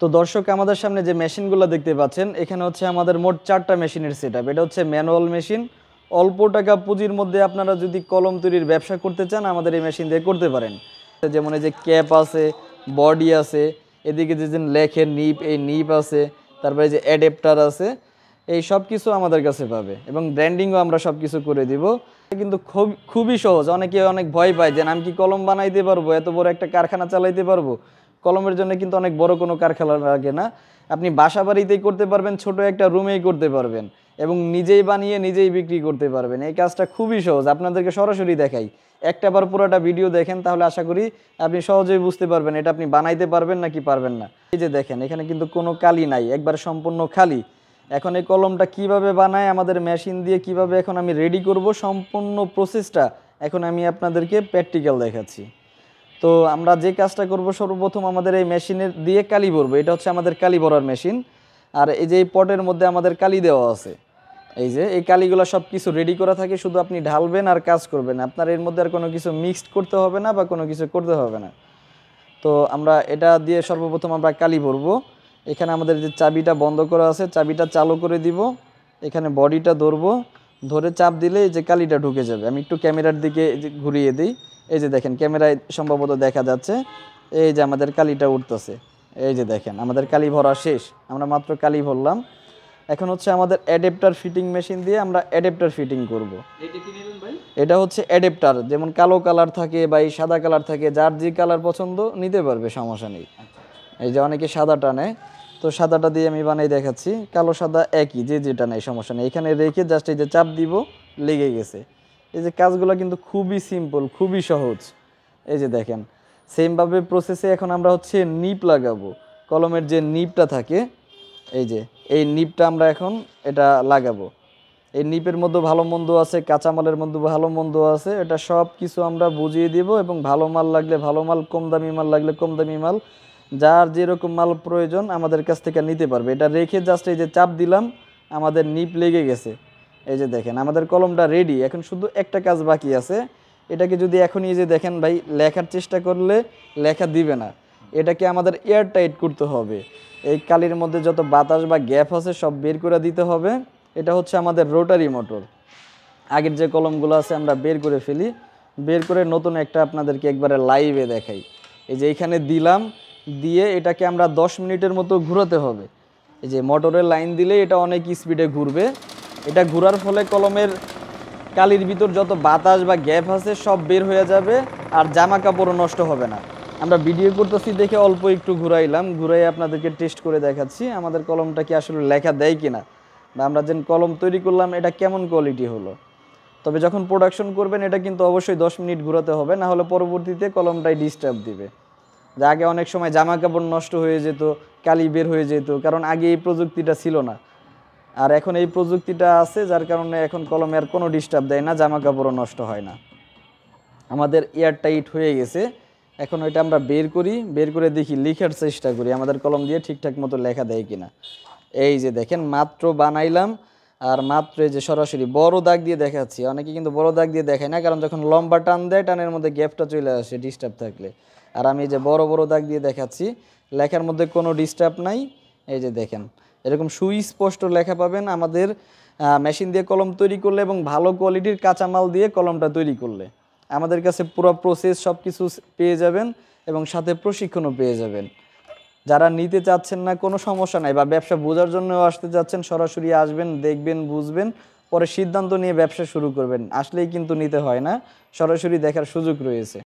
তো দর্শক আমাদের সামনে যে মেশিনগুলো দেখতে পাচ্ছেন এখানে হচ্ছে আমাদের মোট 4টা মেশিনের সেটআপ। এটা হচ্ছে ম্যানুয়াল মেশিন। অল্প টাকা পুঁজির মধ্যে আপনারা যদি কলম তৈরির ব্যবসা করতে চান আমাদের এই মেশিন দিয়ে করতে পারেন। যেমন এই যে ক্যাপ আছে, বডি আছে, এদিকে যে লেখের নিপ, এই নিপ আছে, তারপরে যে অ্যাডাপ্টার আছে, এই সব কিছু আমাদের কাছে পাবে এবং ব্র্যান্ডিংও আমরা সব কিছু করে দিব। কিন্তু খুবই সহজ। অনেকে অনেক ভয় পায় যে আমি কি কলম বানাইতে পারবো, এত বড় একটা কারখানা চালাইতে পারবো। কলমের জন্য কিন্তু অনেক বড় কোনো কারখানা লাগে না। আপনি বাসা বাড়িতেই করতে পারবেন, ছোট একটা রুমেই করতে পারবেন এবং নিজেই বানিয়ে নিজেই বিক্রি করতে পারবেন। এই কাজটা খুবই সহজ। আপনাদেরকে সরাসরি দেখাই, একটাবার পুরোটা ভিডিও দেখেন, তাহলে আশা করি আপনি সহজেই বুঝতে পারবেন এটা আপনি বানাইতে পারবেন নাকি পারবেন না। এই যে দেখেন এখানে কিন্তু কোনো কালি নাই, একবার সম্পূর্ণ খালি। এখন এই কলমটা কিভাবে বানায়, আমাদের মেশিন দিয়ে কিভাবে এখন আমি রেডি করব, সম্পূর্ণ প্রসেসটা এখন আমি আপনাদেরকে প্র্যাকটিক্যাল দেখাচ্ছি। তো আমরা যে কাজটা করব, সর্বপ্রথম আমাদের এই মেশিনের দিয়ে কালি ভরবো। এটা হচ্ছে আমাদের কালি ভরার মেশিন। আর এই যে এই পটের মধ্যে আমাদের কালি দেওয়া আছে, এই যে এই কালিগুলো সব কিছু রেডি করা থাকে, শুধু আপনি ঢালবেন আর কাজ করবেন। আপনার এর মধ্যে আর কোনো কিছু মিক্সড করতে হবে না বা কোনো কিছু করতে হবে না। তো আমরা এটা দিয়ে সর্বপ্রথম আমরা কালি ভরবো। এখানে আমাদের যে চাবিটা বন্ধ করা আছে, চাবিটা চালু করে দিব। এখানে বডিটা ধরবো, ধরে চাপ দিলে এই যে কালিটা ঢুকে যাবে। আমি একটু ক্যামেরার দিকে ঘুরিয়ে দিই। এই যে দেখেন ক্যামেরায় সম্ভবত দেখা যাচ্ছে, এই যে আমাদের কালিটা উঠতেছে। এই যে দেখেন আমাদের কালি ভরা শেষ, আমরা মাত্র কালি ভরলাম। এখন হচ্ছে আমাদের অ্যাডাপ্টার ফিটিং মেশিন দিয়ে আমরা অ্যাডাপ্টার ফিটিং করব। এটা হচ্ছে অ্যাডাপ্টার, যেমন কালো কালার থাকে বা এই সাদা কালার থাকে, যার যে কালার পছন্দ নিতে পারবে, সমস্যা নেই। এই যে অনেকে সাদা টানে, তো সাদাটা দিয়ে আমি বানাই দেখাচ্ছি। কালো সাদা একই, যে যেটা নেই সমস্যা নেই। এখানে রেখে জাস্ট এই যে চাপ দিব, লেগে গেছে। এই যে কাজগুলো কিন্তু খুবই সিম্পল, খুবই সহজ। এই যে দেখেন সেমভাবে প্রসেসে এখন আমরা হচ্ছে নিপ লাগাবো। কলমের যে নিপটা থাকে, এই যে এই নিপটা আমরা এখন এটা লাগাবো। এই নিপের মধ্যে ভালো মন্দ আছে, কাঁচামালের মধ্যে ভালো মন্দ আছে, এটা সব কিছু আমরা বুঝিয়ে দিব। এবং ভালো মাল লাগলে ভালো মাল, কম দামি মাল লাগলে কম দামি মাল, যার যেরকম মাল প্রয়োজন আমাদের কাছ থেকে নিতে পারবে। এটা রেখে জাস্ট এই যে চাপ দিলাম, আমাদের নিপ লেগে গেছে। এই যে দেখেন আমাদের কলমটা রেডি। এখন শুধু একটা কাজ বাকি আছে। এটাকে যদি এখনই যে দেখেন ভাই, লেখার চেষ্টা করলে লেখা দিবে না। এটাকে আমাদের এয়ার টাইট করতে হবে। এই কালির মধ্যে যত বাতাস বা গ্যাপ আছে সব বের করে দিতে হবে। এটা হচ্ছে আমাদের রোটারি মোটর। আগের যে কলমগুলো আছে আমরা বের করে ফেলি, বের করে নতুন একটা আপনাদেরকে একবারে লাইভে দেখাই। এই যে এইখানে দিলাম, দিয়ে এটাকে আমরা 10 মিনিটের মতো ঘোরাতে হবে। এই যে মোটরের লাইন দিলে এটা অনেক স্পিডে ঘুরবে। এটা ঘোরার ফলে কলমের কালির ভিতর যত বাতাস বা গ্যাপ আছে সব বের হয়ে যাবে, আর জামা কাপড়ও নষ্ট হবে না। আমরা ভিডিও করতেছি দেখে অল্প একটু ঘুরাইলাম, ঘুরাই আপনাদেরকে টেস্ট করে দেখাচ্ছি আমাদের কলমটা কি আসলে লেখা দেয় কিনা, বা আমরা যে কলম তৈরি করলাম এটা কেমন কোয়ালিটি হলো। তবে যখন প্রোডাকশন করবেন এটা কিন্তু অবশ্যই 10 মিনিট ঘোরাতে হবে, না হলে পরবর্তীতে কলমটাই ডিস্টার্ব দিবে। যা আগে অনেক সময় জামা কাপড় নষ্ট হয়ে যেত, কালি বের হয়ে যেত, কারণ আগে এই প্রযুক্তিটা ছিল না। আর এখন এই প্রযুক্তিটা আছে, যার কারণে এখন কলমে আর কোনো ডিস্টার্ব দেয় না, জামা কাপড়ও নষ্ট হয় না। আমাদের এয়ার টাইট হয়ে গেছে। এখন ওইটা আমরা বের করি, বের করে দেখি, লেখার চেষ্টা করি আমাদের কলম দিয়ে ঠিকঠাক মতো লেখা দেয় কিনা। এই যে দেখেন মাত্র বানাইলাম, আর মাত্র এই যে সরাসরি বড় দাগ দিয়ে দেখাচ্ছি। অনেকে কিন্তু বড় দাগ দিয়ে দেখায় না, কারণ যখন লম্বা টান দেয় টানের মধ্যে গ্যাপটা চলে আসে ডিস্টার্ব থাকলে। আর আমি এই যে বড় বড় দাগ দিয়ে দেখাচ্ছি, লেখার মধ্যে কোনো ডিস্টার্ব নাই। এই যে দেখেন এরকম সুস্পষ্ট লেখা পাবেন আমাদের মেশিন দিয়ে কলম তৈরি করলে, এবং ভালো কোয়ালিটির কাঁচামাল দিয়ে কলমটা তৈরি করলে। আমাদের কাছে পুরো প্রসেস সব কিছু পেয়ে যাবেন এবং সাথে প্রশিক্ষণও পেয়ে যাবেন। যারা নিতে চাচ্ছেন না কোনো সমস্যা নাই, বা ব্যবসা বোঝার জন্যও আসতে চাচ্ছেন, সরাসরি আসবেন, দেখবেন, বুঝবেন, পরে সিদ্ধান্ত নিয়ে ব্যবসা শুরু করবেন। আসলেই কিন্তু নিতে হয় না, সরাসরি দেখার সুযোগ রয়েছে।